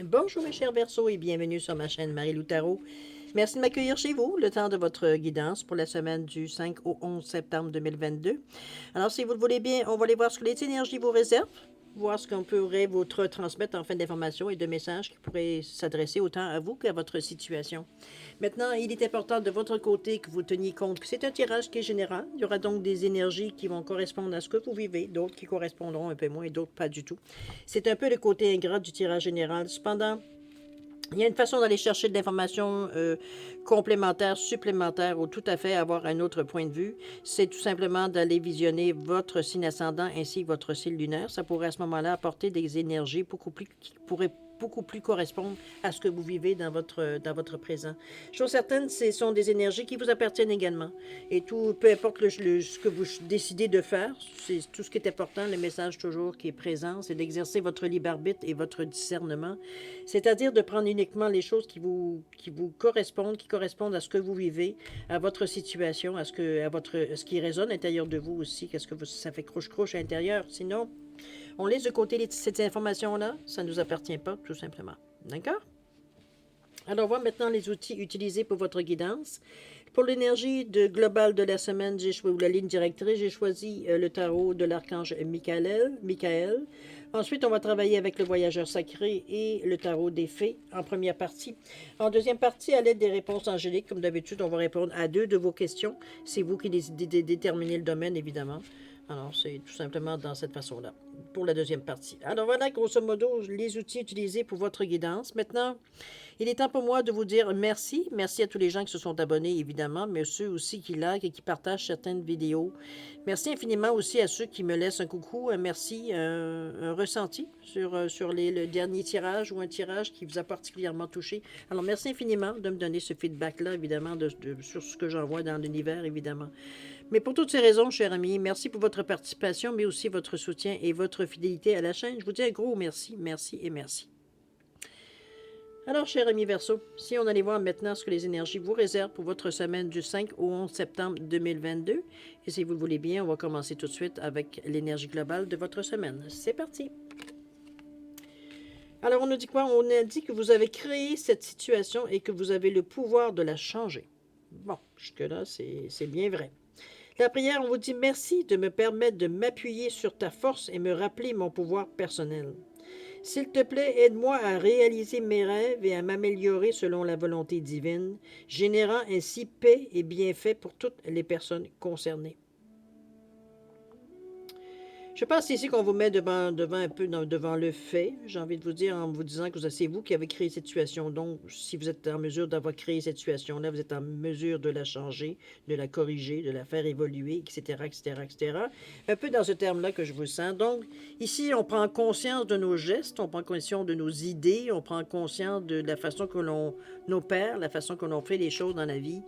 Bonjour mes chers Verseaux et bienvenue sur ma chaîne Marie-Lou Tarot. Merci de m'accueillir chez vous, le temps de votre guidance pour la semaine du 5 au 11 septembre 2022. Alors si vous le voulez bien, on va aller voir ce que les énergies vous réservent, voir ce qu'on pourrait vous transmettre en fin d'informations et de messages qui pourraient s'adresser autant à vous qu'à votre situation. Maintenant, il est important de votre côté que vous teniez compte que c'est un tirage qui est général. Il y aura donc des énergies qui vont correspondre à ce que vous vivez, d'autres qui correspondront un peu moins et d'autres pas du tout. C'est un peu le côté ingrat du tirage général. Cependant, il y a une façon d'aller chercher de l'information complémentaire, supplémentaire ou tout à fait avoir un autre point de vue. C'est tout simplement d'aller visionner votre signe ascendant ainsi que votre signe lunaire. Ça pourrait à ce moment-là apporter des énergies qui pourraient beaucoup plus correspondre à ce que vous vivez dans votre présent. Chose certaine, ce sont des énergies qui vous appartiennent également. Et tout, peu importe ce que vous décidez de faire, c'est tout ce qui est important, le message toujours qui est présent, c'est d'exercer votre libre arbitre et votre discernement, c'est-à-dire de prendre uniquement les choses qui vous correspondent, qui correspondent à ce que vous vivez, à votre situation, à ce qui résonne à l'intérieur de vous aussi, qu'est-ce que ça fait croche-croche à l'intérieur. Sinon, on laisse de côté cette information-là, ça ne nous appartient pas, tout simplement. D'accord? Alors, on voit maintenant les outils utilisés pour votre guidance. Pour l'énergie globale de la semaine, ou la ligne directrice, j'ai choisi le tarot de l'archange Michael. Ensuite, on va travailler avec le voyageur sacré et le tarot des fées en première partie. En deuxième partie, à l'aide des réponses angéliques, comme d'habitude, on va répondre à 2 de vos questions. C'est vous qui décidez de déterminer le domaine, évidemment. Alors, c'est tout simplement dans cette façon-là, pour la deuxième partie. Alors voilà, grosso modo, les outils utilisés pour votre guidance. Maintenant, il est temps pour moi de vous dire merci. Merci à tous les gens qui se sont abonnés, évidemment, mais ceux aussi qui likent et qui partagent certaines vidéos. Merci infiniment aussi à ceux qui me laissent un coucou, un merci, un ressenti sur le dernier tirage ou un tirage qui vous a particulièrement touché. Alors, merci infiniment de me donner ce feedback-là, évidemment, sur ce que j'envoie dans l'univers, évidemment. Mais pour toutes ces raisons, chers amis, merci pour votre participation, mais aussi votre soutien et votre fidélité à la chaîne. Je vous dis un gros merci, merci et merci. Alors, chers amis Verseau, si on allait voir maintenant ce que les énergies vous réservent pour votre semaine du 5 au 11 septembre 2022, et si vous le voulez bien, on va commencer tout de suite avec l'énergie globale de votre semaine. C'est parti! Alors, on nous dit quoi? On a dit que vous avez créé cette situation et que vous avez le pouvoir de la changer. Bon, jusque-là, c'est bien vrai. La prière, on vous dit merci de me permettre de m'appuyer sur ta force et me rappeler mon pouvoir personnel. S'il te plaît, aide-moi à réaliser mes rêves et à m'améliorer selon la volonté divine, générant ainsi paix et bienfait pour toutes les personnes concernées. Je pense ici qu'on vous met devant un peu devant le fait, j'ai envie de vous dire, en vous disant que c'est vous qui avez créé cette situation. Donc, si vous êtes en mesure d'avoir créé cette situation-là, vous êtes en mesure de la changer, de la corriger, de la faire évoluer, etc., etc., etc. Un peu dans ce terme-là que je vous sens. Donc, ici, on prend conscience de nos gestes, on prend conscience de nos idées, on prend conscience de la façon que l'on opère, la façon que l'on fait les choses dans la vie.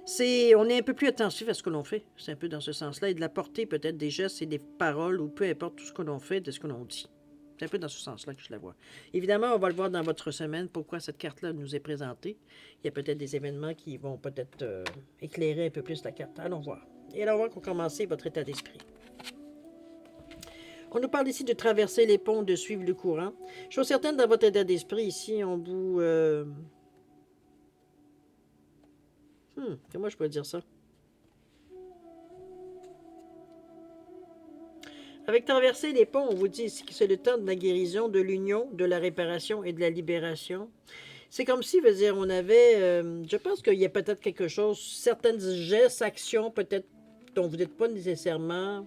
On est un peu plus attentif à ce que l'on fait. C'est un peu dans ce sens-là. Et de la portée peut-être des gestes et des paroles ou peu importe tout ce que l'on fait, de ce que l'on dit. C'est un peu dans ce sens-là que je la vois. Évidemment, on va le voir dans votre semaine, pourquoi cette carte-là nous est présentée. Il y a peut-être des événements qui vont peut-être éclairer un peu plus la carte. Allons voir. Et alors, on va commencer votre état d'esprit. On nous parle ici de traverser les ponts, de suivre le courant. Je suis certaine, dans votre état d'esprit, ici, on vous... comment je pourrais dire ça? Avec traverser les ponts, on vous dit ici que c'est le temps de la guérison, de l'union, de la réparation et de la libération. C'est comme si, veut dire, on avait... je pense qu'il y a peut-être quelque chose, certaines gestes, actions, peut-être, dont vous n'êtes pas nécessairement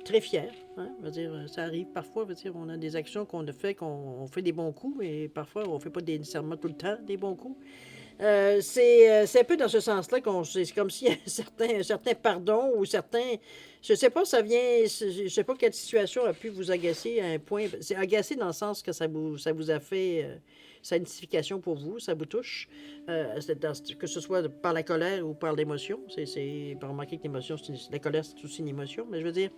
très fiers. Hein? Veut dire, ça arrive parfois, veut dire, on a des actions qu'on a fait, qu'on fait des bons coups, mais parfois, on ne fait pas nécessairement tout le temps des bons coups. C'est un peu dans ce sens-là c'est comme s'il y a un certain pardon ou certains... Je sais pas, ça vient... Je sais pas quelle situation a pu vous agacer à un point... C'est agacé dans le sens que ça vous a fait... sa signification pour vous, ça vous touche, que ce soit par la colère ou par l'émotion. Pas remarquer que l'émotion, la colère, c'est aussi une émotion, mais je veux dire,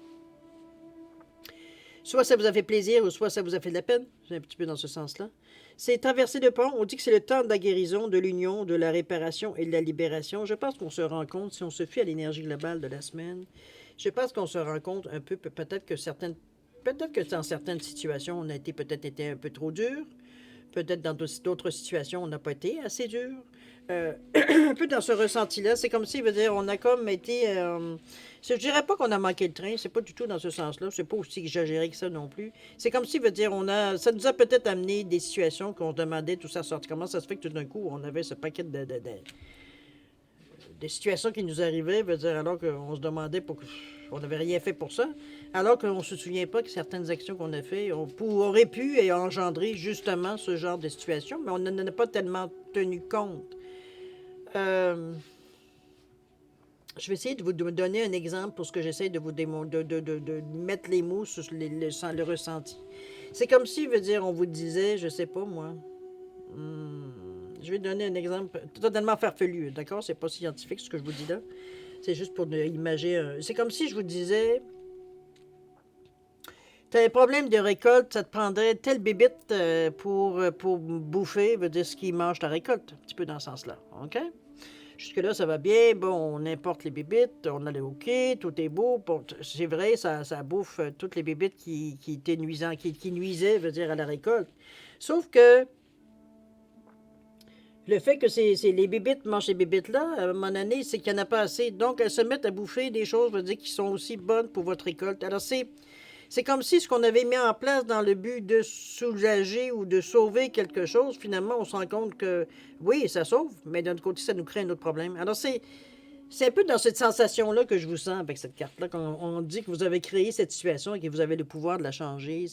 soit ça vous a fait plaisir ou soit ça vous a fait de la peine. C'est un petit peu dans ce sens-là. C'est traverser le pont. On dit que c'est le temps de la guérison, de l'union, de la réparation et de la libération. Je pense qu'on se rend compte, si on se fie à l'énergie globale de la semaine, je pense qu'on se rend compte un peu, peut-être que certaines Peut-être que dans certaines situations, on a peut-être été un peu trop dur. Peut-être dans d'autres situations, on n'a pas été assez dur. Un peu dans ce ressenti-là, c'est comme si, veut dire, on a comme été... je dirais pas qu'on a manqué le train, c'est pas du tout dans ce sens-là. C'est pas aussi exagéré que ça non plus. C'est comme si, veut dire, ça nous a peut-être amené des situations qu'on se demandait tout ça sorti. Comment ça se fait que tout d'un coup, on avait ce paquet de situations qui nous arrivaient, veut dire, alors qu'on se demandait pourquoi on n'avait rien fait pour ça, alors qu'on ne se souvient pas que certaines actions qu'on a faites auraient pu et engendrer justement ce genre de situation, mais on n'en a pas tellement tenu compte. Je vais essayer de vous donner un exemple pour ce que j'essaie de vous de mettre les mots sur le ressenti. C'est comme si, veut dire, on vous disait, je sais pas moi, je vais donner un exemple totalement farfelu, d'accord? C'est pas scientifique ce que je vous dis là. C'est juste pour imaginer. C'est comme si je vous disais, tu as un problème de récolte, ça te prendrait telle bébite pour bouffer, veut dire ce qui mange ta récolte. Un petit peu dans ce sens-là, OK? Jusque-là, ça va bien. Bon, on importe les bébites, on a le OK, tout est beau. Bon, c'est vrai, ça bouffe toutes les bébites qui étaient nuisantes, qui nuisaient, veut dire, à la récolte. Sauf que le fait que les bébites mangent ces bébites-là, à un moment donné, c'est qu'il n'y en a pas assez. Donc, elles se mettent à bouffer des choses, veut dire, qui sont aussi bonnes pour votre récolte. Alors, c'est comme si ce qu'on avait mis en place dans le but de soulager ou de sauver quelque chose, finalement, on se rend compte que oui, ça sauve, mais d'un autre côté, ça nous crée un autre problème. Alors, c'est un peu dans cette sensation-là que je vous sens avec cette carte-là, quand on dit que vous avez créé cette situation et que vous avez le pouvoir de la changer.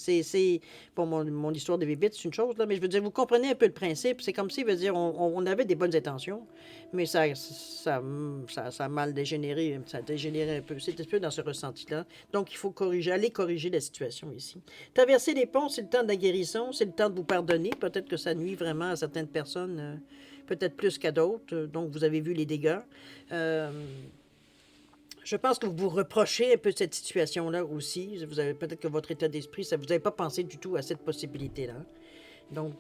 Pour mon histoire de bébite, c'est une chose, là, mais je veux dire, vous comprenez un peu le principe. C'est comme si, veut dire, on avait des bonnes intentions, mais ça a mal dégénéré, ça a dégénéré un peu. C'est un peu dans ce ressenti-là. Donc, il faut aller corriger la situation ici. Traverser les ponts, c'est le temps de la guérison, c'est le temps de vous pardonner. Peut-être que ça nuit vraiment à certaines personnes, peut-être plus qu'à d'autres. Donc, vous avez vu les dégâts. Euh, je pense que vous vous reprochez un peu cette situation-là aussi. Vous avez peut-être que votre état d'esprit, vous n'avez pas pensé du tout à cette possibilité-là. Donc,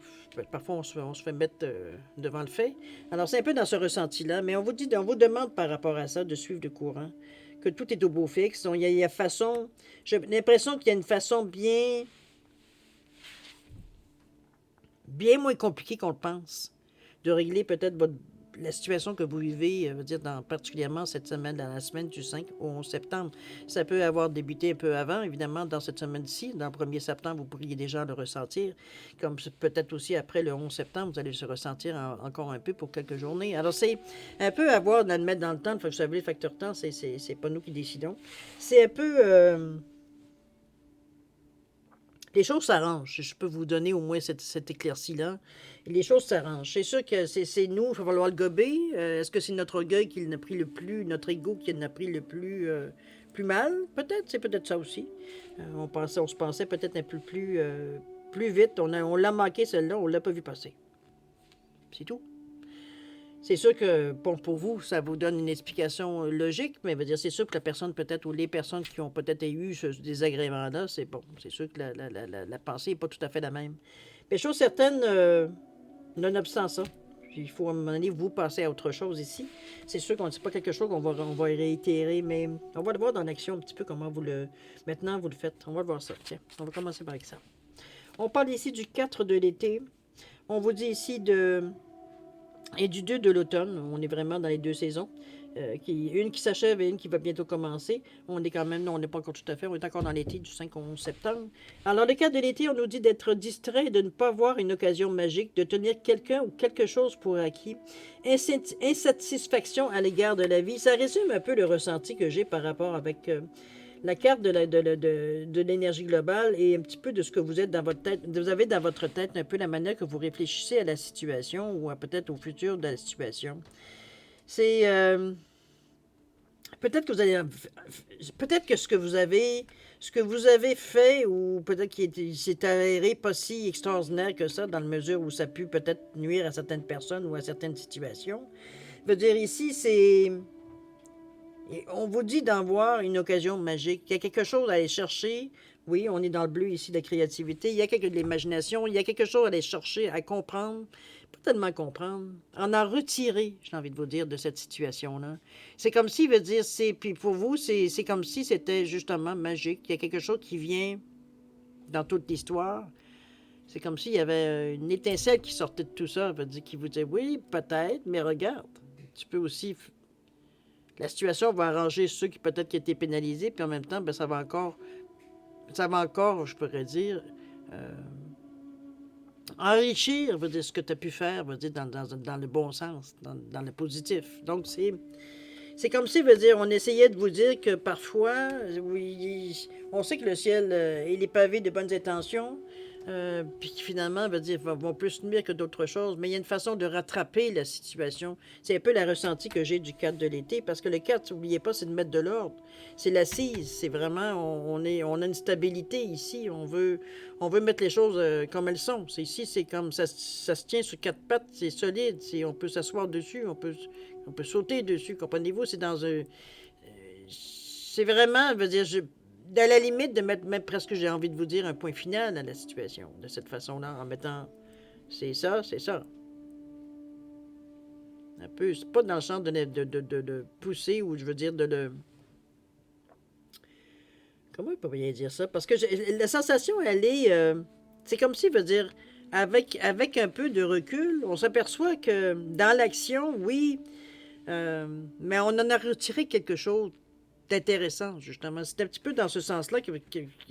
parfois, on se fait mettre devant le fait. Alors, c'est un peu dans ce ressenti-là, mais on vous demande par rapport à ça de suivre le courant, que tout est au beau fixe. Donc, il y a façon, j'ai l'impression qu'il y a une façon bien moins compliquée qu'on le pense de régler peut-être la situation que vous vivez, veut dire particulièrement cette semaine, dans la semaine du 5 au 11 septembre. Ça peut avoir débuté un peu avant, évidemment, dans cette semaine-ci. Dans le 1er septembre, vous pourriez déjà le ressentir, comme peut-être aussi après le 11 septembre, vous allez se ressentir encore un peu pour quelques journées. Alors, c'est un peu à voir, à le mettre dans le temps. Vous savez, le facteur temps, c'est pas nous qui décidons. C'est un peu... les choses s'arrangent. Je peux vous donner au moins cette éclaircie-là. Les choses s'arrangent. C'est sûr que c'est nous, il va falloir le gober. Est-ce que c'est notre orgueil qui l'a pris le plus, notre ego qui l'a pris le plus mal? Peut-être, c'est peut-être ça aussi. On se pensait peut-être un peu plus vite. On l'a manqué celle-là, on l'a pas vu passer. C'est tout. C'est sûr que, bon, pour vous, ça vous donne une explication logique, mais veut dire, c'est sûr que la personne peut-être, ou les personnes qui ont peut-être eu ce désagrément-là, c'est bon. C'est sûr que la pensée n'est pas tout à fait la même. Mais chose certaine, nonobstant ça, il faut à un moment donné, vous passer à autre chose ici. C'est sûr qu'on ne sait pas quelque chose qu'on va réitérer, mais on va le voir dans l'action un petit peu comment maintenant vous le faites. On va voir ça. Tiens, on va commencer par ça. On parle ici du 4 de l'été. On vous dit ici et du 2 de l'automne. On est vraiment dans les deux saisons. Une qui s'achève et une qui va bientôt commencer. On est quand même, non, on n'est pas encore tout à fait, on est encore dans l'été du 5 au 11 septembre. Alors, le cas de l'été, on nous dit d'être distrait, de ne pas voir une occasion magique, de tenir quelqu'un ou quelque chose pour acquis. Insatisfaction à l'égard de la vie. Ça résume un peu le ressenti que j'ai par rapport avec la carte de l'énergie globale et un petit peu de ce que vous êtes dans votre tête. Vous avez dans votre tête un peu la manière que vous réfléchissez à la situation ou peut-être au futur de la situation. C'est peut-être que vous allez peut-être que ce que vous avez fait ou peut-être qu'il s'est avéré pas si extraordinaire que ça dans la mesure où ça a pu peut-être nuire à certaines personnes ou à certaines situations. Je veux dire ici on vous dit d'en voir une occasion magique. Il y a quelque chose à aller chercher. Oui, on est dans le bleu ici de la créativité. Il y a de l'imagination. Il y a quelque chose à aller chercher, à comprendre. Pas tellement comprendre. En retirer, j'ai envie de vous dire, de cette situation-là. C'est comme si, veut dire, puis pour vous, c'est comme si c'était justement magique. Il y a quelque chose qui vient dans toute l'histoire. C'est comme s'il y avait une étincelle qui sortait de tout ça, veut dire, qui vous dit oui, peut-être, mais regarde, tu peux aussi. La situation va arranger ceux qui peut-être qui étaient pénalisés, puis en même temps, ben, ça va encore, je pourrais dire, euh, enrichir, veut dire, ce que tu as pu faire, veut dire, dans le bon sens, dans le positif. Donc, c'est comme si, veut dire, on essayait de vous dire que parfois, oui, on sait que le ciel, il est pavé de bonnes intentions, puis qui finalement, veut dire, vont plus nuire que d'autres choses, mais il y a une façon de rattraper la situation. C'est un peu la ressentie que j'ai du cadre de l'été, parce que le cadre, n'oubliez pas, c'est de mettre de l'ordre. C'est l'assise, c'est vraiment, on a une stabilité ici, on veut mettre les choses comme elles sont. C'est ici, c'est comme, ça se tient sur quatre pattes, c'est solide, on peut s'asseoir dessus, on peut sauter dessus, comprenez-vous? C'est dans un. C'est vraiment, je veux dire, à la limite de mettre même presque, j'ai envie de vous dire, un point final à la situation, de cette façon-là, en mettant. C'est ça, c'est ça. Un peu, c'est pas dans le sens de pousser ou je veux dire de le. Comment je peux bien dire ça? Parce que la sensation, elle est. C'est comme si, veut dire, avec un peu de recul, on s'aperçoit que dans l'action, oui, mais on en a retiré quelque chose d'intéressant, justement. C'est un petit peu dans ce sens-là que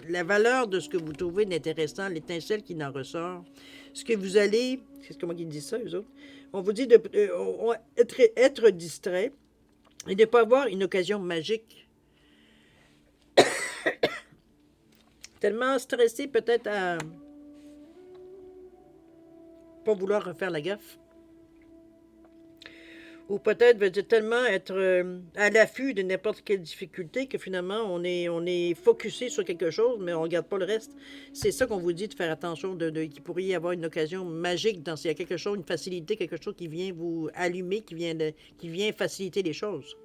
la valeur de ce que vous trouvez d'intéressant, l'étincelle qui en ressort, ce que vous allez, c'est comment ils disent ça, eux autres? On vous dit être distrait et de ne pas avoir une occasion magique. Tellement stressé peut-être à pas vouloir refaire la gaffe. Ou peut-être veut dire tellement être à l'affût de n'importe quelle difficulté que finalement on est focusé sur quelque chose, mais on ne regarde pas le reste. C'est ça qu'on vous dit de faire attention, qu'il pourrait y avoir une occasion magique dans s'il y a quelque chose, une facilité, quelque chose qui vient vous allumer, qui vient faciliter les choses.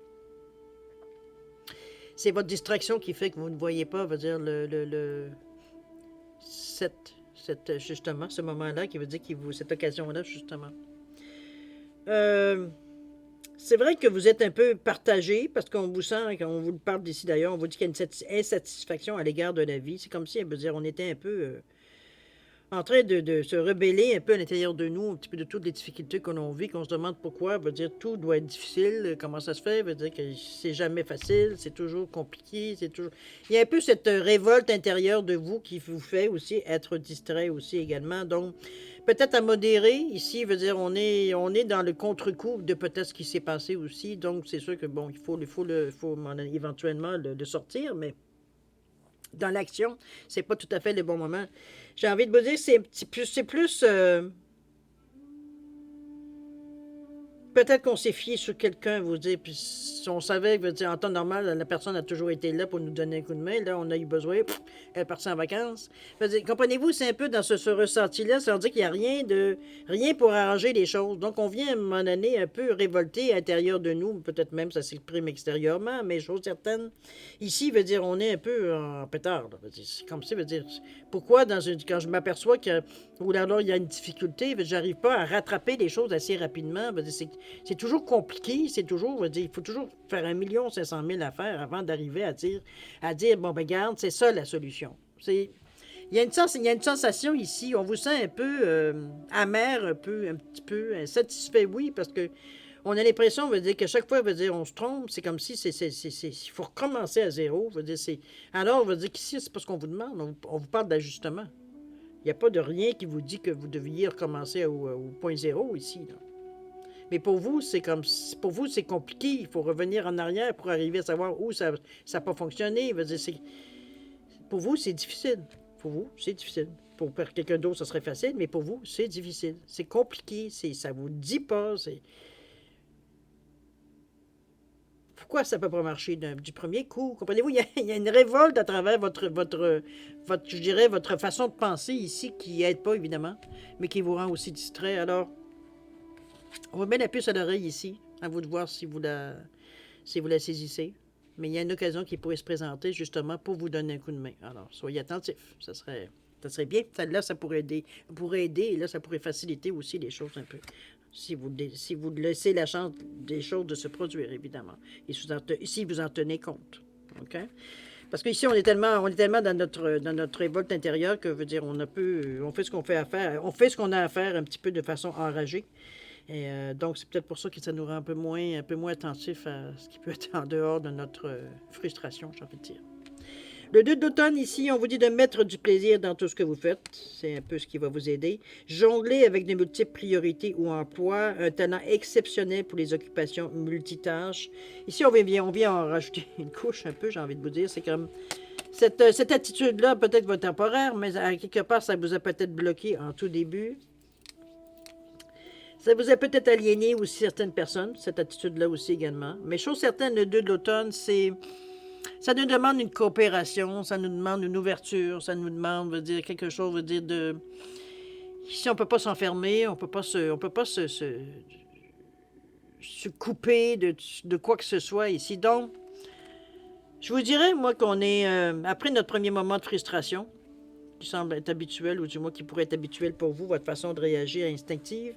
C'est votre distraction qui fait que vous ne voyez pas, veut dire, justement, ce moment-là, qui veut dire cette occasion-là, justement. C'est vrai que vous êtes un peu partagé parce qu'on vous sent, quand on vous parle d'ici d'ailleurs, on vous dit qu'il y a une insatisfaction à l'égard de la vie. C'est comme si, on veut dire, on était un peu en train de se rebeller un peu à l'intérieur de nous, un petit peu de toutes les difficultés que l'on vit, qu'on se demande pourquoi, veut dire tout doit être difficile, comment ça se fait, veut dire que c'est jamais facile, c'est toujours compliqué, c'est toujours. Il y a un peu cette révolte intérieure de vous qui vous fait aussi être distrait aussi également. Donc, peut-être à modérer, ici, veut dire on est dans le contre-coup de peut-être ce qui s'est passé aussi. Donc, c'est sûr que bon, il faut éventuellement le sortir, mais dans l'action, c'est pas tout à fait le bon moment. J'ai envie de vous dire, c'est plus peut-être qu'on s'est fié sur quelqu'un, vous dire, puis si on savait, veut dire, en temps normal, la personne a toujours été là pour nous donner un coup de main. Là, on a eu besoin, elle est partie en vacances. Dire, comprenez-vous, c'est un peu dans ce ressenti-là, ça veut dire qu'il n'y a rien pour arranger les choses. Donc, on vient à un moment donné un peu révolté à l'intérieur de nous, peut-être même ça s'exprime extérieurement, mais chose certaine, ici, veut dire, on est un peu en pétard. C'est comme ça, veut dire, pourquoi quand je m'aperçois que, ou alors il y a une difficulté, j'arrive pas à rattraper les choses assez rapidement, c'est toujours compliqué, c'est toujours, il faut toujours faire 1,5 million à faire avant d'arriver à dire bon, ben, regarde, c'est ça la solution. Il y a une sensation ici, on vous sent un peu amer, un petit peu insatisfait, oui, parce que on a l'impression, veut dire, que chaque fois, veut dire, on se trompe, c'est comme si il faut recommencer à zéro, veut dire, alors, veut dire qu'ici, c'est parce qu'on vous demande, on vous parle d'ajustement. Il n'y a pas de rien qui vous dit que vous deviez recommencer au point zéro ici, là. Mais pour vous, c'est compliqué. Il faut revenir en arrière pour arriver à savoir où ça n'a pas fonctionné. Pour vous, c'est difficile. Pour vous, c'est difficile. Pour quelqu'un d'autre, ça serait facile, mais pour vous, c'est difficile. C'est compliqué. Ça vous dit pas. Pourquoi ça ne peut pas marcher du premier coup? Comprenez-vous, il y a une révolte à travers je dirais, votre façon de penser ici qui n'aide pas, évidemment, mais qui vous rend aussi distrait. Alors, on va mettre la puce à l'oreille ici. À vous de voir si vous la saisissez. Mais il y a une occasion qui pourrait se présenter justement pour vous donner un coup de main. Alors, soyez attentifs. Ça serait bien. Là, ça pourrait aider. Et là, ça pourrait faciliter aussi les choses un peu. Si vous laissez la chance des choses de se produire, évidemment. Et si vous en tenez compte. OK? Parce qu'ici, on est tellement dans notre révolte intérieure que, veut dire, on fait ce qu'on fait à faire, on fait ce qu'on a à faire un petit peu de façon enragée. Et donc, c'est peut-être pour ça que ça nous rend un peu moins attentifs à ce qui peut être en dehors de notre frustration, j'ai envie de dire. Le 2 d'automne, ici, on vous dit de mettre du plaisir dans tout ce que vous faites. C'est un peu ce qui va vous aider. Jongler avec de multiples priorités ou emplois. Un talent exceptionnel pour les occupations multitâches. Ici, on vient en rajouter une couche un peu, j'ai envie de vous dire. C'est comme cette attitude-là, peut-être va être temporaire, mais à quelque part, ça vous a peut-être bloqué en tout début. Ça vous a peut-être aliéné aussi certaines personnes, cette attitude-là aussi également. Mais chose certaine, le 2 de l'automne, ça nous demande une coopération, ça nous demande une ouverture, ça nous demande, veut dire quelque chose, veut dire de... Ici, on ne peut pas s'enfermer, on peut pas se couper de quoi que ce soit ici. Donc, je vous dirais, moi, qu'on est, après notre premier moment de frustration, qui semble être habituel, ou du moins qui pourrait être habituel pour vous, votre façon de réagir instinctive,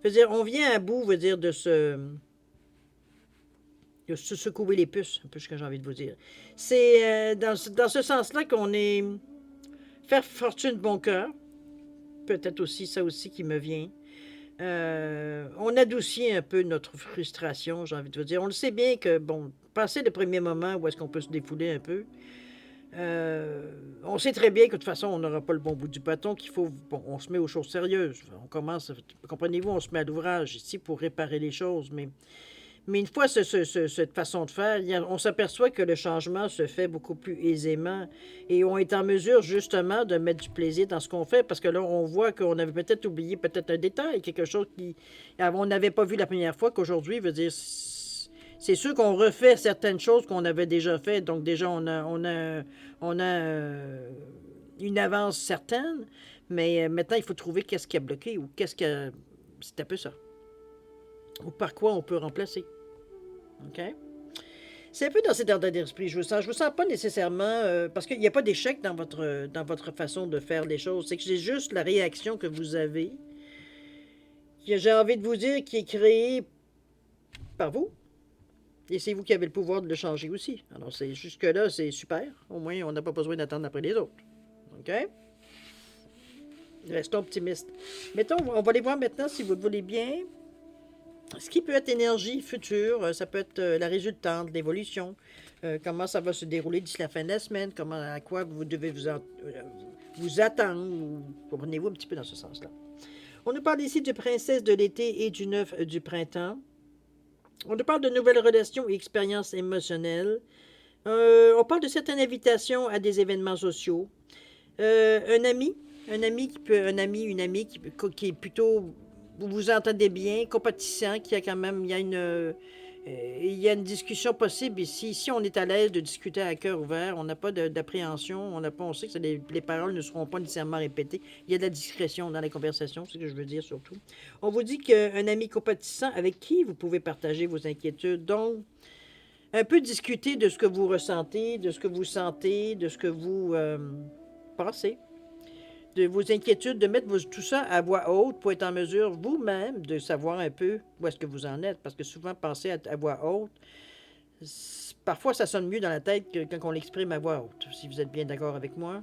veut dire, on vient à bout, veut dire, de se secouer les puces, un peu ce que j'ai envie de vous dire. C'est dans ce sens-là qu'on est faire fortune bon cœur, peut-être aussi ça aussi qui me vient. On adoucit un peu notre frustration, j'ai envie de vous dire. On le sait bien que, bon, passer le premier moment où est-ce qu'on peut se défouler un peu, on sait très bien que de toute façon, on n'aura pas le bon bout du bâton, qu'il faut, bon, on se met aux choses sérieuses. On commence, comprenez-vous, on se met à l'ouvrage ici pour réparer les choses, mais une fois cette façon de faire, on s'aperçoit que le changement se fait beaucoup plus aisément et on est en mesure justement de mettre du plaisir dans ce qu'on fait parce que là, on voit qu'on avait peut-être oublié peut-être un détail, quelque chose on n'avait pas vu la première fois, qu'aujourd'hui, veut dire, c'est sûr qu'on refait certaines choses qu'on avait déjà fait, donc déjà on a une avance certaine, mais maintenant il faut trouver qu'est-ce qui a bloqué ou qu'est-ce que c'est un peu ça. Ou par quoi on peut remplacer. OK? C'est un peu dans cet ordre d'esprit, je vous sens. Je vous sens pas nécessairement, parce qu'il n'y a pas d'échec dans votre façon de faire les choses. C'est que c'est juste la réaction que vous avez, que j'ai envie de vous dire, qui est créée par vous. Et c'est vous qui avez le pouvoir de le changer aussi. Alors, jusque-là, c'est super. Au moins, on n'a pas besoin d'attendre après les autres. OK? Restons optimistes. Mettons, on va aller voir maintenant, si vous le voulez bien, ce qui peut être énergie future, ça peut être la résultante, l'évolution, comment ça va se dérouler d'ici la fin de la semaine, à quoi vous devez vous attendre, comprenez-vous un petit peu dans ce sens-là. On nous parle ici du princesse de l'été et du neuf du printemps. On nous parle de nouvelles relations et expériences émotionnelles. On parle de certaines invitations à des événements sociaux. Une amie qui est plutôt, vous vous entendez bien, compatissant, qui a quand même, il y a une discussion possible ici. Ici, on est à l'aise de discuter à cœur ouvert. On n'a pas d'appréhension. On sait que les paroles ne seront pas nécessairement répétées. Il y a de la discrétion dans les conversations, c'est ce que je veux dire surtout. On vous dit qu'un ami compatissant avec qui vous pouvez partager vos inquiétudes. Donc, un peu discuter de ce que vous ressentez, de ce que vous sentez, de ce que vous pensez, de vos inquiétudes, de mettre tout ça à voix haute pour être en mesure vous-même de savoir un peu où est-ce que vous en êtes. Parce que souvent, penser à voix haute, parfois ça sonne mieux dans la tête que quand on l'exprime à voix haute, si vous êtes bien d'accord avec moi.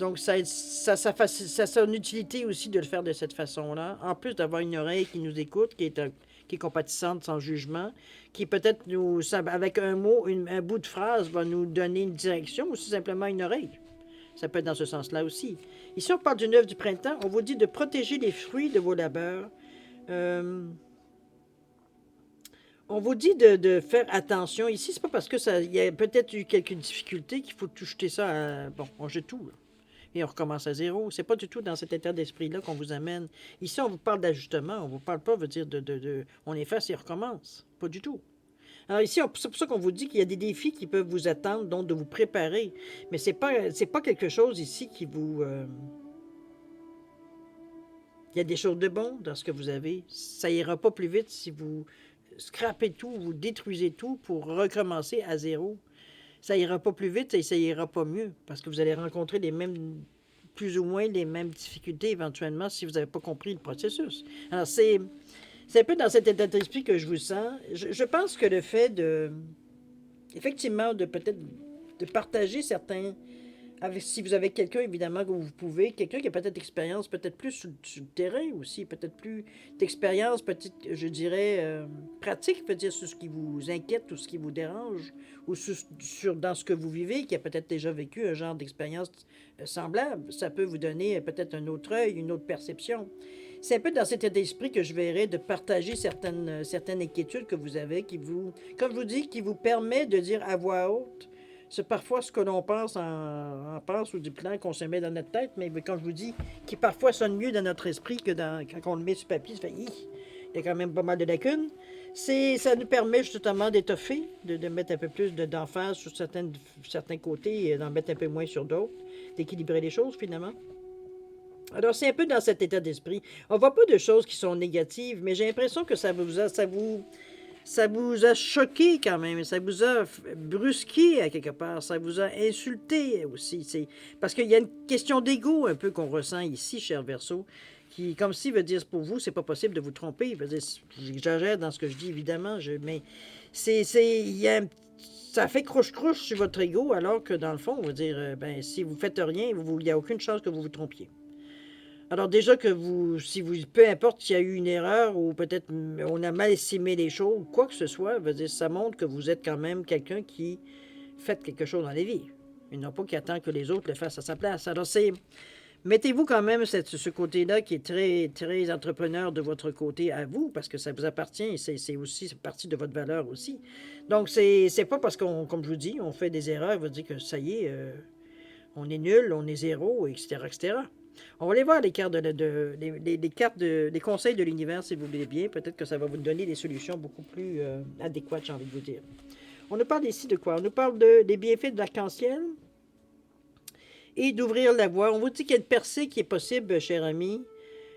Donc, ça a son utilité aussi de le faire de cette façon-là. En plus d'avoir une oreille qui nous écoute, qui est compatissante, sans jugement, qui peut-être avec un mot, un bout de phrase, va nous donner une direction ou simplement une oreille. Ça peut être dans ce sens-là aussi. Ici, on parle du neuf du printemps. On vous dit de protéger les fruits de vos labeurs. On vous dit de faire attention. Ici, c'est pas parce que il y a peut-être eu quelques difficultés qu'il faut tout jeter ça à... Bon, on jette tout, là. Et on recommence à zéro. C'est pas du tout dans cet état d'esprit-là qu'on vous amène. Ici, on vous parle d'ajustement. On vous parle pas, veut dire, on efface et on recommence. Pas du tout. Alors ici, c'est pour ça qu'on vous dit qu'il y a des défis qui peuvent vous attendre, donc de vous préparer. Mais c'est pas quelque chose ici qui vous... Il y a des choses de bon dans ce que vous avez. Ça ira pas plus vite si vous scrapez tout, vous détruisez tout pour recommencer à zéro. Ça ira pas plus vite et ça ira pas mieux parce que vous allez rencontrer plus ou moins les mêmes difficultés éventuellement si vous n'avez pas compris le processus. Alors c'est un peu dans cet état d'esprit que je vous sens. Je pense que le fait effectivement, de peut-être de partager certains, si vous avez quelqu'un, évidemment, que vous pouvez, quelqu'un qui a peut-être d'expérience, peut-être plus sur le terrain aussi, peut-être plus d'expérience, peut-être, je dirais, pratique, peut-être sur ce qui vous inquiète ou ce qui vous dérange, ou dans ce que vous vivez, qui a peut-être déjà vécu un genre d'expérience semblable. Ça peut vous donner peut-être un autre œil, une autre perception. C'est un peu dans cet état d'esprit que je verrais de partager certaines inquiétudes que vous avez, comme je vous dis, qui vous permet de dire à voix haute. C'est parfois ce que l'on pense en pense ou du plan qu'on se met dans notre tête, mais comme je vous dis, qui parfois sonne mieux dans notre esprit que quand on le met sur papier. Ça fait, il y a quand même pas mal de lacunes. Ça nous permet justement d'étoffer, de mettre un peu plus d'emphase sur certains côtés et d'en mettre un peu moins sur d'autres, d'équilibrer les choses finalement. Alors, c'est un peu dans cet état d'esprit. On ne voit pas de choses qui sont négatives, mais j'ai l'impression que ça vous a choqué quand même, ça vous a brusqué à quelque part, ça vous a insulté aussi. Parce qu'il y a une question d'ego un peu qu'on ressent ici, cher Verseau, qui, comme si veut dire pour vous, c'est pas possible de vous tromper. J'exagère dans ce que je dis, évidemment, mais il y a ça fait crouche-crouche sur votre ego, alors que dans le fond, on va dire, si vous faites rien, il n'y a aucune chance que vous vous trompiez. Alors déjà que peu importe s'il y a eu une erreur ou peut-être on a mal estimé les choses, quoi que ce soit, ça montre que vous êtes quand même quelqu'un qui fait quelque chose dans la vie. Et non pas qui attend que les autres le fassent à sa place. Alors mettez-vous quand même ce côté-là qui est très, très entrepreneur de votre côté à vous, parce que ça vous appartient et c'est aussi partie de votre valeur aussi. Donc c'est pas parce comme je vous dis, on fait des erreurs, vous dire que ça y est, on est nul, on est zéro, etc., etc. On va aller voir les cartes, les conseils de l'univers, si vous voulez bien. Peut-être que ça va vous donner des solutions beaucoup plus adéquates, j'ai envie de vous dire. On nous parle ici de quoi? On nous parle des bienfaits de l'arc-en-ciel et d'ouvrir la voie. On vous dit qu'il y a une percée qui est possible, cher ami.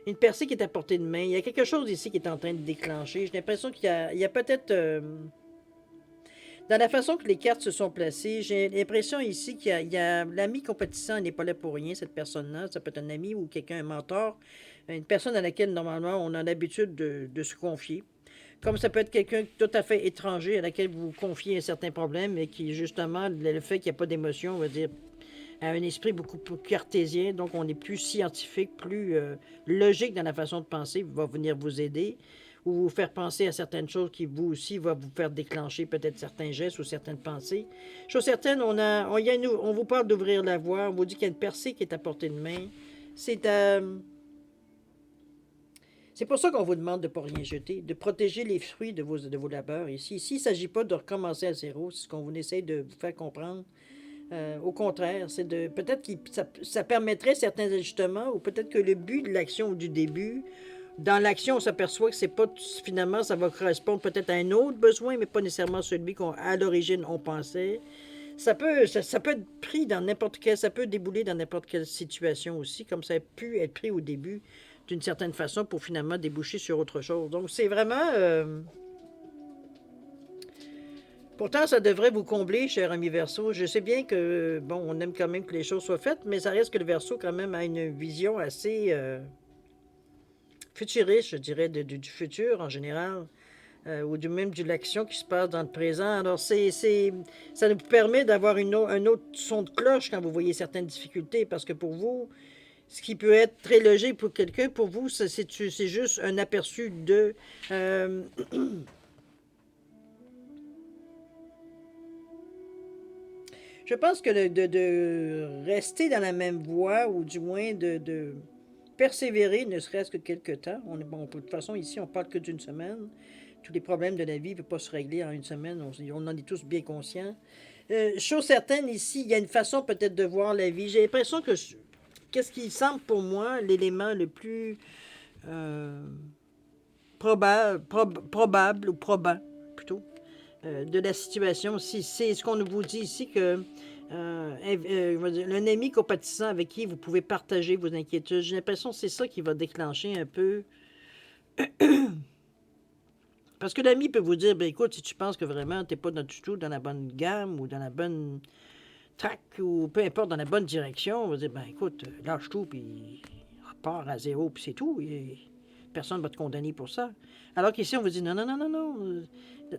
Une percée qui est à portée de main. Il y a quelque chose ici qui est en train de déclencher. J'ai l'impression qu'il y a peut-être... dans la façon que les cartes se sont placées, j'ai l'impression ici qu'il y a l'ami compétissant n'est pas là pour rien, cette personne-là. Ça peut être un ami ou quelqu'un, un mentor, une personne à laquelle normalement on a l'habitude de se confier. Comme ça peut être quelqu'un tout à fait étranger à laquelle vous confiez un certain problème et qui, justement, le fait qu'il n'y a pas d'émotion, on va dire, a un esprit beaucoup plus cartésien, donc on est plus scientifique, plus logique dans la façon de penser, va venir vous aider ou vous faire penser à certaines choses qui, vous aussi, va vous faire déclencher peut-être certains gestes ou certaines pensées. Chose certaine, on vous parle d'ouvrir la voie, on vous dit qu'il y a une percée qui est à portée de main. C'est pour ça qu'on vous demande de ne pas rien jeter, de protéger les fruits de vos labeurs. Ici, il ne s'agit pas de recommencer à zéro, c'est ce qu'on vous essaie de vous faire comprendre. Au contraire, c'est peut-être que ça permettrait certains ajustements ou peut-être que le but de l'action ou du début, dans l'action, on s'aperçoit que c'est pas finalement, ça va correspondre peut-être à un autre besoin, mais pas nécessairement celui qu'à l'origine on pensait. Ça peut être pris dans n'importe quelle, ça peut débouler dans n'importe quelle situation aussi, comme ça a pu être pris au début d'une certaine façon pour finalement déboucher sur autre chose. Donc c'est vraiment... Pourtant, ça devrait vous combler, cher ami Verseau. Je sais bien que, bon, on aime quand même que les choses soient faites, mais ça reste que le Verseau, quand même, a une vision assez futuriste, je dirais, du futur en général, ou même de l'action qui se passe dans le présent. Alors, ça nous permet d'avoir un autre son de cloche quand vous voyez certaines difficultés, parce que pour vous, ce qui peut être très logique pour quelqu'un, pour vous, c'est juste un aperçu de... Je pense que de rester dans la même voie, ou du moins de persévérer, ne serait-ce que quelques temps. De toute façon, ici, on parle que d'une semaine. Tous les problèmes de la vie ne peuvent pas se régler en une semaine. On en est tous bien conscients. Chose certaine, ici, il y a une façon peut-être de voir la vie. J'ai l'impression que qu'est-ce qui semble pour moi l'élément le plus probable ou probant, plutôt, de la situation. Si c'est ce qu'on vous dit ici, que un ami compatissant avec qui vous pouvez partager vos inquiétudes, j'ai l'impression que c'est ça qui va déclencher un peu. Parce que l'ami peut vous dire, ben écoute, si tu penses que vraiment tu n'es pas du tout dans la bonne gamme ou dans la bonne track ou peu importe, dans la bonne direction, on va dire, ben écoute, lâche tout, puis repars à zéro, puis c'est tout. personne ne va te condamner pour ça. Alors qu'ici, on vous dit non, non, non, non, non.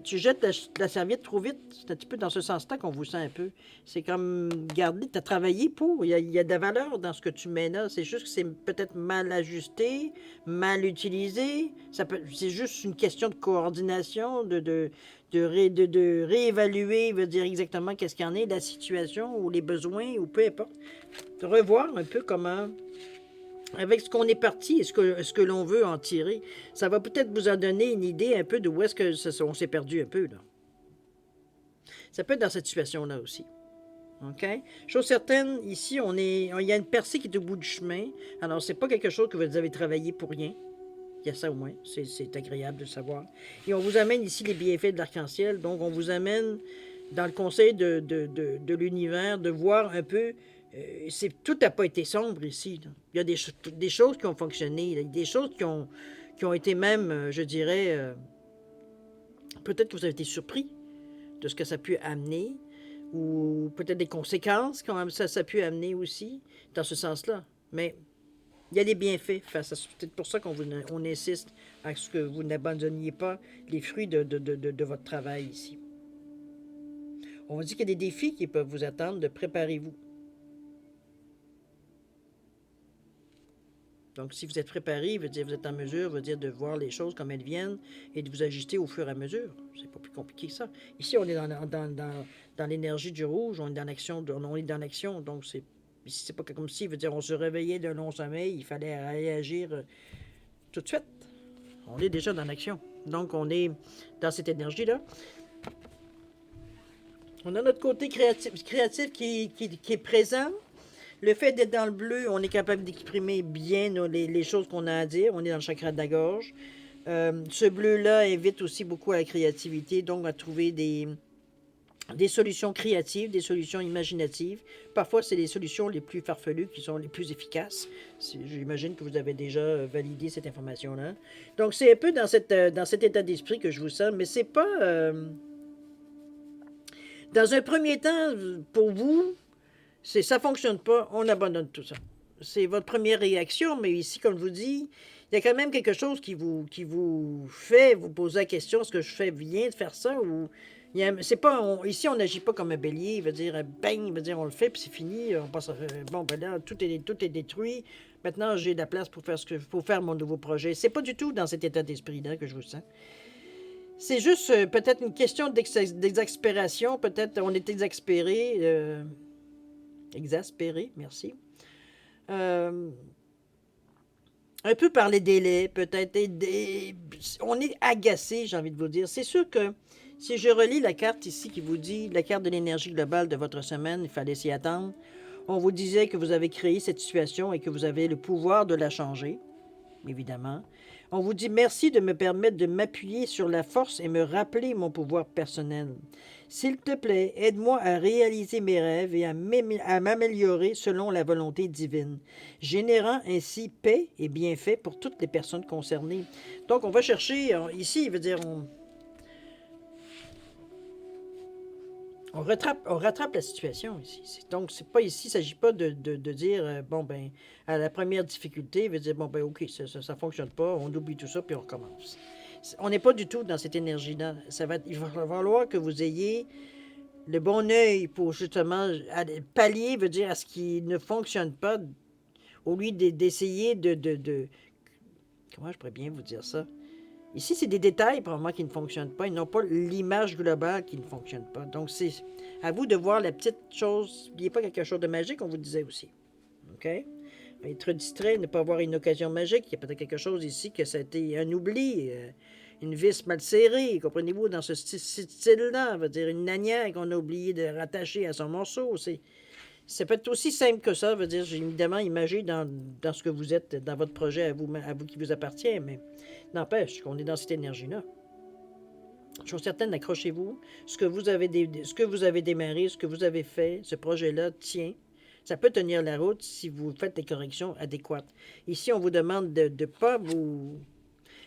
Tu jettes la serviette trop vite. C'est un petit peu dans ce sens-là qu'on vous sent un peu. C'est comme, garder, tu as travaillé pour. Il y a de la valeur dans ce que tu mets là. C'est juste que c'est peut-être mal ajusté, mal utilisé. C'est juste une question de coordination, de réévaluer, veut dire exactement qu'est-ce qu'il y en est, la situation ou les besoins ou peu importe. De revoir un peu comment, avec ce qu'on est parti et ce que l'on veut en tirer, ça va peut-être vous en donner une idée un peu de où est-ce on s'est perdu un peu, là. Ça peut être dans cette situation-là aussi. OK? Chose certaine, ici, il y a une percée qui est au bout du chemin. Alors, c'est pas quelque chose que vous avez travaillé pour rien. Il y a ça au moins. C'est agréable de le savoir. Et on vous amène ici les bienfaits de l'arc-en-ciel. Donc, on vous amène dans le conseil de l'univers de voir un peu. Tout n'a pas été sombre ici, là. Il y a des choses qui ont fonctionné, là. Des choses qui ont été même, je dirais, peut-être que vous avez été surpris de ce que ça a pu amener, ou peut-être des conséquences que ça a pu amener aussi, dans ce sens-là. Mais il y a des bienfaits face à ça. C'est peut-être pour ça on insiste à ce que vous n'abandonniez pas les fruits de votre travail ici. On vous dit qu'il y a des défis qui peuvent vous attendre, préparez-vous. Donc, si vous êtes préparé, veut dire vous êtes en mesure, veut dire de voir les choses comme elles viennent et de vous ajuster au fur et à mesure. C'est pas plus compliqué que ça. Ici, on est dans l'énergie du rouge, on est dans l'action, donc c'est pas comme si, veut dire, on se réveillait d'un long sommeil, il fallait réagir tout de suite. On est déjà dans l'action. Donc, on est dans cette énergie-là. On a notre côté créatif qui est présent. Le fait d'être dans le bleu, on est capable d'exprimer bien les choses qu'on a à dire. On est dans le chakra de la gorge. Ce bleu-là invite aussi beaucoup à la créativité, donc à trouver des solutions créatives, des solutions imaginatives. Parfois, c'est les solutions les plus farfelues qui sont les plus efficaces. J'imagine que vous avez déjà validé cette information-là. Donc, c'est un peu dans cet état d'esprit que je vous sens, mais c'est pas... dans un premier temps, pour vous, ça ne fonctionne pas, on abandonne tout ça. C'est votre première réaction, mais ici, comme je vous dis, il y a quand même quelque chose qui vous fait vous poser la question, est-ce que je fais bien de faire ça ou... C'est pas, ici, on n'agit pas comme un bélier, il veut dire, bang, il veut dire, on le fait, puis c'est fini, on passe, bon, ben là, tout est détruit, maintenant, j'ai de la place pour faire mon nouveau projet. C'est pas du tout dans cet état d'esprit-là que je vous sens. C'est juste peut-être une question d'exaspération, peut-être on est exaspéré, merci. Un peu par les délais, peut-être. On est agacé, j'ai envie de vous dire. C'est sûr que si je relis la carte ici qui vous dit, la carte de l'énergie globale de votre semaine, il fallait s'y attendre. On vous disait que vous avez créé cette situation et que vous avez le pouvoir de la changer, évidemment. On vous dit merci de me permettre de m'appuyer sur la force et me rappeler mon pouvoir personnel. S'il te plaît, aide-moi à réaliser mes rêves et à m'améliorer selon la volonté divine, générant ainsi paix et bienfaits pour toutes les personnes concernées. Donc, on va chercher, ici, il veut dire, on rattrape la situation ici. Donc, c'est pas ici, il ne s'agit pas de dire, bon, ben, à la première difficulté, il veut dire, bon, ben, OK, ça ne fonctionne pas, on oublie tout ça, puis on recommence. On n'est pas du tout dans cette énergie-là. Il va falloir que vous ayez le bon œil pour justement pallier, veut dire, à ce qui ne fonctionne pas, au lieu d'essayer comment je pourrais bien vous dire ça? Ici, c'est des détails, probablement, qui ne fonctionnent pas. Ils n'ont pas l'image globale qui ne fonctionne pas. Donc, c'est à vous de voir la petite chose. N'oubliez pas quelque chose de magique, on vous disait aussi. OK? Être distrait, ne pas avoir une occasion magique. Il y a peut-être quelque chose ici que ça a été un oubli, une vis mal serrée, comprenez-vous, dans ce style-là. Veut dire une lanière qu'on a oublié de rattacher à son morceau. Ça peut être aussi simple que ça. Veut dire, j'ai évidemment imagé dans ce que vous êtes, dans votre projet à vous qui vous appartient, mais n'empêche qu'on est dans cette énergie-là. Je suis certaine, accrochez-vous. Ce que vous avez démarré, ce que vous avez fait, ce projet-là tient. Ça peut tenir la route si vous faites les corrections adéquates. Ici, on vous demande de ne pas vous...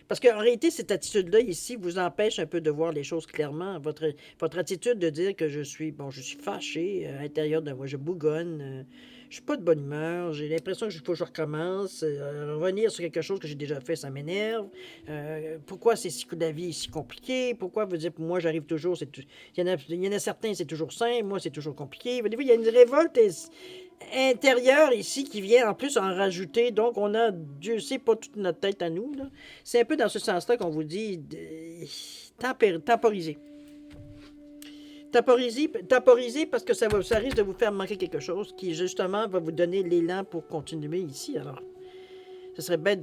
Parce qu'en réalité, cette attitude-là, ici, vous empêche un peu de voir les choses clairement. Votre attitude de dire que je suis fâché à l'intérieur de moi, je bougonne, Je suis pas de bonne humeur, j'ai l'impression qu'il faut que je recommence. Revenir sur quelque chose que j'ai déjà fait, ça m'énerve. Pourquoi la vie est si compliquée? Pourquoi vous dites, moi, j'arrive toujours, il y en a certains, c'est toujours simple, moi, c'est toujours compliqué. Des fois, il y a une révolte intérieure ici qui vient en plus en rajouter. Donc, on a, Dieu sait, pas toute notre tête à nous, là. C'est un peu dans ce sens-là qu'on vous dit temporiser. Temporiser parce que ça risque de vous faire manquer quelque chose qui, justement, va vous donner l'élan pour continuer ici. Alors, ce serait bête,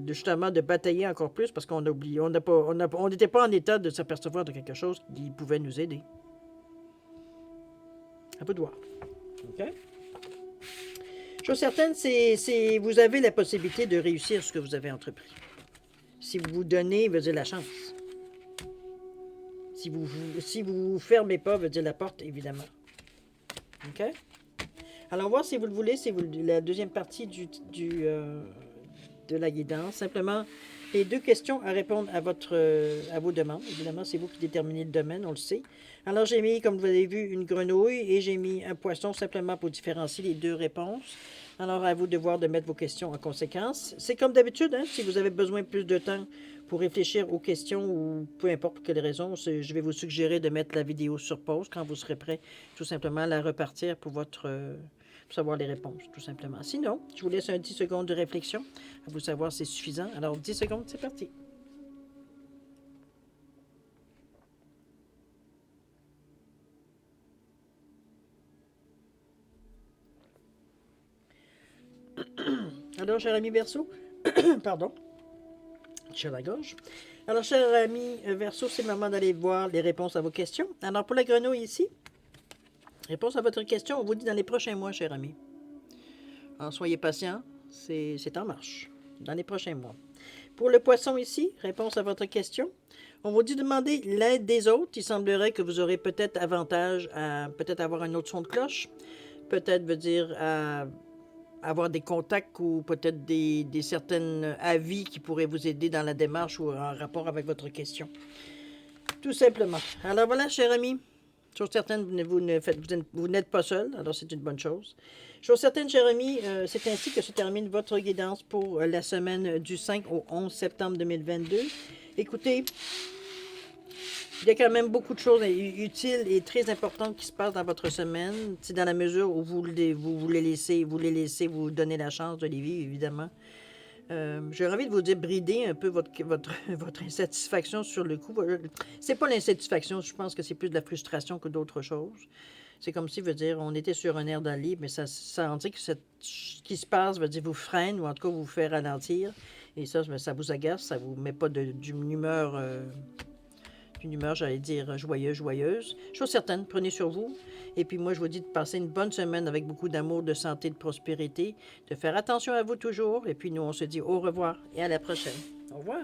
justement, de batailler encore plus parce qu'on a oublié, on n'était pas en état de s'apercevoir de quelque chose qui pouvait nous aider. À vous de voir. OK? Chose certaine, c'est vous avez la possibilité de réussir ce que vous avez entrepris. Si vous vous donnez, veut dire la chance. Si vous fermez pas, veut dire la porte, évidemment. OK? Alors, voir si vous le voulez, c'est la deuxième partie de la guidance. Simplement, les 2 questions à répondre à vos demandes. Évidemment, c'est vous qui déterminez le domaine, on le sait. Alors, j'ai mis, comme vous avez vu, une grenouille et j'ai mis un poisson simplement pour différencier les 2 réponses. Alors, à vous de voir de mettre vos questions en conséquence. C'est comme d'habitude, hein, si vous avez besoin de plus de temps pour réfléchir aux questions ou peu importe pour quelle raison, je vais vous suggérer de mettre la vidéo sur pause quand vous serez prêt, tout simplement à la repartir pour savoir les réponses, tout simplement. Sinon, je vous laisse un 10 secondes de réflexion. À vous savoir si c'est suffisant. Alors, 10 secondes, c'est parti. Alors, cher ami Verseau, pardon, j'ai la gorge. Alors, cher ami Verseau, c'est le moment d'aller voir les réponses à vos questions. Alors, pour la grenouille ici, réponse à votre question, on vous dit dans les prochains mois, cher ami. Alors, soyez patient, c'est en marche, dans les prochains mois. Pour le poisson ici, réponse à votre question, on vous dit de demander l'aide des autres. Il semblerait que vous aurez peut-être avantage à peut-être avoir un autre son de cloche, peut-être veut dire à avoir des contacts ou peut-être des certains avis qui pourraient vous aider dans la démarche ou en rapport avec votre question. Tout simplement. Alors voilà, cher ami. Chose certaine, vous n'êtes pas seul, alors c'est une bonne chose. Chose certaine, cher ami, c'est ainsi que se termine votre guidance pour la semaine du 5 au 11 septembre 2022. Écoutez, il y a quand même beaucoup de choses utiles et très importantes qui se passent dans votre semaine. C'est dans la mesure où vous les laissez vous donner la chance de les vivre, évidemment. J'ai envie de vous dire brider un peu votre insatisfaction sur le coup. C'est pas l'insatisfaction, je pense que c'est plus de la frustration que d'autres choses. C'est comme si, veut dire, on était sur un air dans le livre, mais ça en dit que ce qui se passe, veut dire, vous freine ou en tout cas vous fait ralentir. Et ça vous agace, ça vous met pas d'une humeur, j'allais dire, joyeuse. Chose certaine, prenez sur vous. Et puis moi, je vous dis de passer une bonne semaine avec beaucoup d'amour, de santé, de prospérité, de faire attention à vous toujours. Et puis nous, on se dit au revoir et à la prochaine. Au revoir.